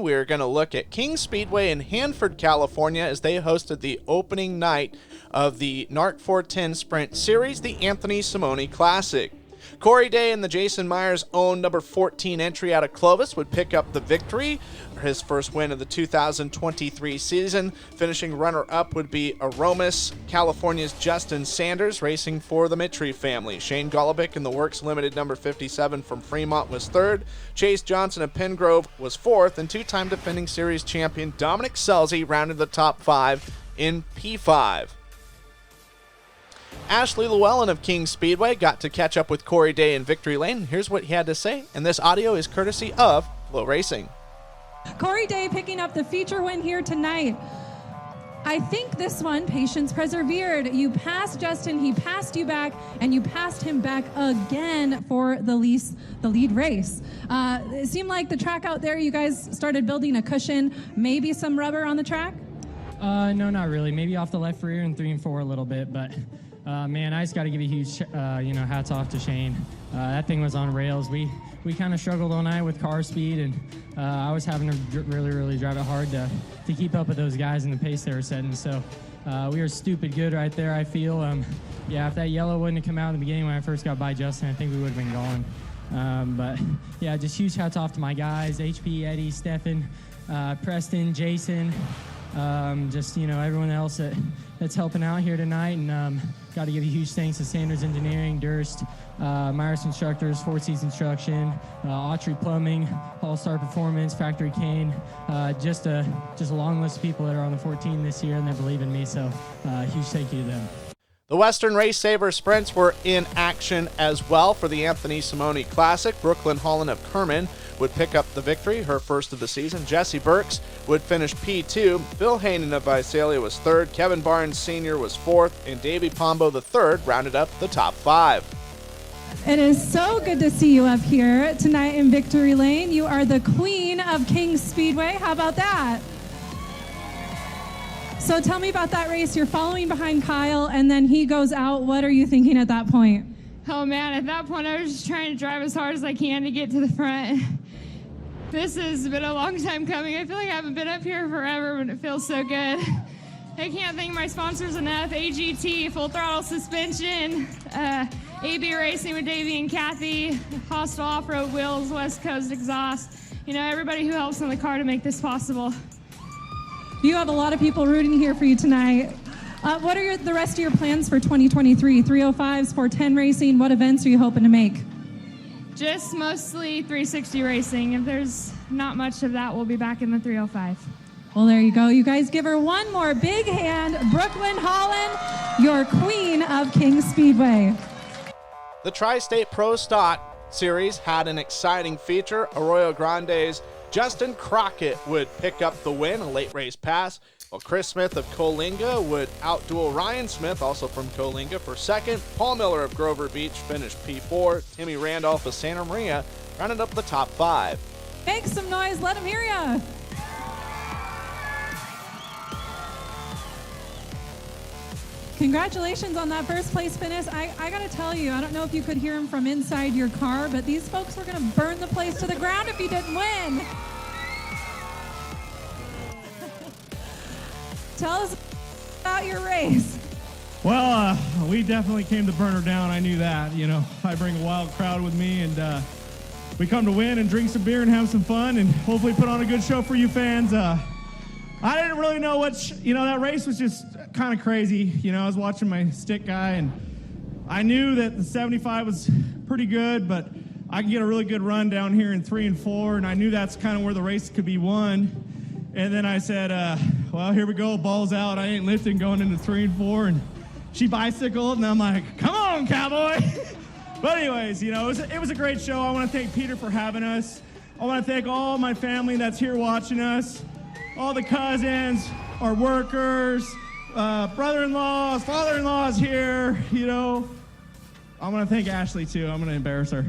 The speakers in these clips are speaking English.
We're going to look at King Speedway in Hanford, California, as they hosted the opening night of the NARC 410 Sprint Series, the Anthony Simone Classic. Corey Day and the Jason Myers owned number 14 entry out of Clovis would pick up the victory. His first win of the 2023 season. Finishing runner-up would be Aromas, California's Justin Sanders, racing for the Mitri family. Shane Golubic in the Works Limited number 57 from Fremont was third. Chase Johnson of Pengrove was fourth, and two-time defending series champion Dominic Selzy rounded the top five in P5. Ashley Llewellyn of King Speedway got to catch up with Corey Day in Victory Lane. Here's what he had to say, and this audio is courtesy of Flow Racing. Corey Day picking up the feature win here tonight. I think this one, patience persevered. You passed Justin, he passed you back, and you passed him back again for the lead race. It seemed like the track out there, you guys started building a cushion, maybe some rubber on the track? No, not really. Maybe off the left rear and 3 and 4 a little bit, but man, I just got to give a huge, hats off to Shane. That thing was on rails. We kind of struggled all night with car speed, and I was having to really drive it hard to keep up with those guys and the pace they were setting. So we were stupid good right there, I feel. If that yellow wouldn't have come out in the beginning when I first got by Justin, I think we would have been going. But yeah, just huge hats off to my guys, HP, Eddie, Stefan, Preston, Jason, everyone else that's helping out here tonight. And got to give a huge thanks to Sanders Engineering, Durst, Myers Constructors, Four Seas Construction, Autry Plumbing, All-Star Performance, Factory Cane, just a long list of people that are on the 14 this year, and they believe in me, so huge thank you to them. The Western Race Saver Sprints were in action as well for the Anthony Simone Classic. Brooklyn Holland of Kerman would pick up the victory, her first of the season. Jesse Burks would finish P2. Phil Haynen of Visalia was third. Kevin Barnes Sr. was fourth, and Davey Pombo III rounded up the top five. It is so good to see you up here tonight in Victory Lane. You are the queen of King Speedway. How about that? So tell me about that race. You're following behind Kyle, and then he goes out. What are you thinking at that point? Oh man, at that point I was just trying to drive as hard as I can to get to the front. This has been a long time coming. I feel like I haven't been up here forever, but it feels so good. I can't thank my sponsors enough. AGT, Full Throttle Suspension, AB Racing with Davey and Kathy, Hostile Off-Road Wheels, West Coast Exhaust. Everybody who helps on the car to make this possible. You have a lot of people rooting here for you tonight. What are the rest of your plans for 2023? 305s, 410 racing, what events are you hoping to make? Just mostly 360 racing. If there's not much of that, we'll be back in the 305. Well, there you go. You guys give her one more big hand. Brooklyn Holland, your queen of King Speedway. The Tri-State Pro Stock Series had an exciting feature. Arroyo Grande's Justin Crockett would pick up the win, a late race pass, while Chris Smith of Coalinga would outduel Ryan Smith, also from Coalinga, for second. Paul Miller of Grover Beach finished P4. Timmy Randolph of Santa Maria rounded up the top five. Make some noise, let them hear ya. Congratulations on that first place finish. I gotta tell you, I don't know if you could hear them from inside your car, but these folks were gonna burn the place to the ground if you didn't win. Tell us about your race. Well, we definitely came to burn her down. I knew that. I bring a wild crowd with me, and we come to win and drink some beer and have some fun and hopefully put on a good show for you fans. I didn't really know what, that race was just kind of crazy. I was watching my stick guy, and I knew that the 75 was pretty good, but I could get a really good run down here in 3 and 4, and I knew that's kind of where the race could be won. And then I said, well, here we go, balls out. I ain't lifting going into 3 and 4, and she bicycled, and I'm like, come on, cowboy. But anyways, it was a great show. I want to thank Peter for having us. I want to thank all my family that's here watching us, all the cousins, our workers, brother-in-laws, father-in-laws here, I want to thank Ashley, too. I'm going to embarrass her.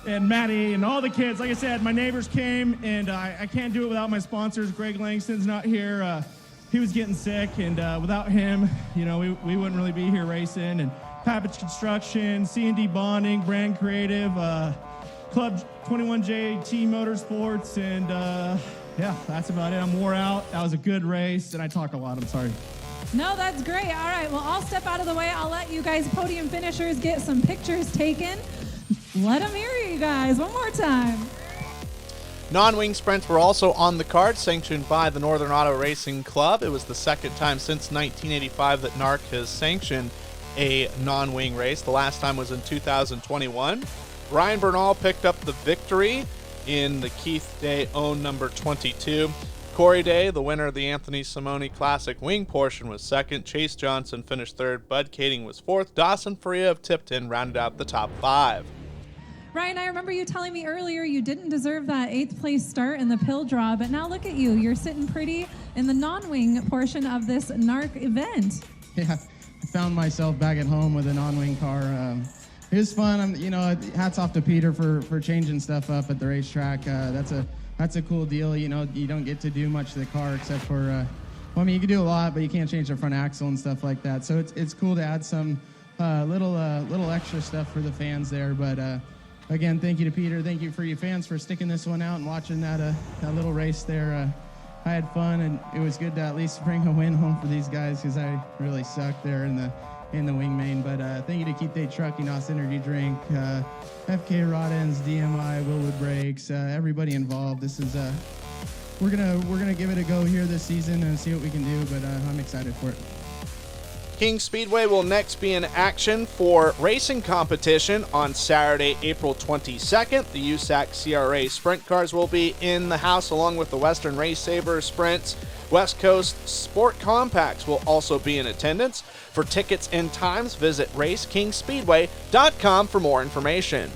And Maddie and all the kids. Like I said, my neighbors came, and I can't do it without my sponsors. Greg Langston's not here. He was getting sick, and without him, we wouldn't really be here racing. And Pappage Construction, C&D Bonding, Brand Creative, Club 21J T Motorsports, and Yeah, that's about it. I'm wore out. That was a good race, and I talk a lot. I'm sorry. No, that's great. All right, well, I'll step out of the way. I'll let you guys podium finishers get some pictures taken. Let them hear you guys one more time. Non-wing sprints were also on the card, sanctioned by the Northern Auto Racing Club. It was the second time since 1985 that NARC has sanctioned a non-wing race. The last time was in 2021. Ryan Bernal picked up the victory in the Keith Day own number 22. Corey Day, the winner of the Anthony Simone Classic wing portion, was second. Chase Johnson finished third. Bud Kading was fourth. Dawson Faria of Tipton rounded out the top 5. Ryan, I remember you telling me earlier you didn't deserve that 8th place start in the pill draw, but now look at you. You're sitting pretty in the non-wing portion of this NARC event. Yeah, I found myself back at home with a non-wing car. It was fun. Hats off to Peter for changing stuff up at the racetrack. That's a cool deal. You don't get to do much to the car except for, you can do a lot, but you can't change the front axle and stuff like that. So it's cool to add some little extra stuff for the fans there. But again, thank you to Peter. Thank you for you fans for sticking this one out and watching that little race there. I had fun, and it was good to at least bring a win home for these guys because I really sucked there in the wing main. But thank you to Keep Day Trucking, Nos Energy Drink, FK Rod Ends, DMI, Willwood Brakes, everybody involved. This is we're gonna give it a go here this season and see what we can do. But I'm excited for it. King Speedway will next be in action for racing competition on Saturday, April 22nd. The USAC CRA sprint cars will be in the house along with the Western Race Saver sprints. West Coast Sport Compacts will also be in attendance. For tickets and times, visit RaceKingSpeedway.com for more information.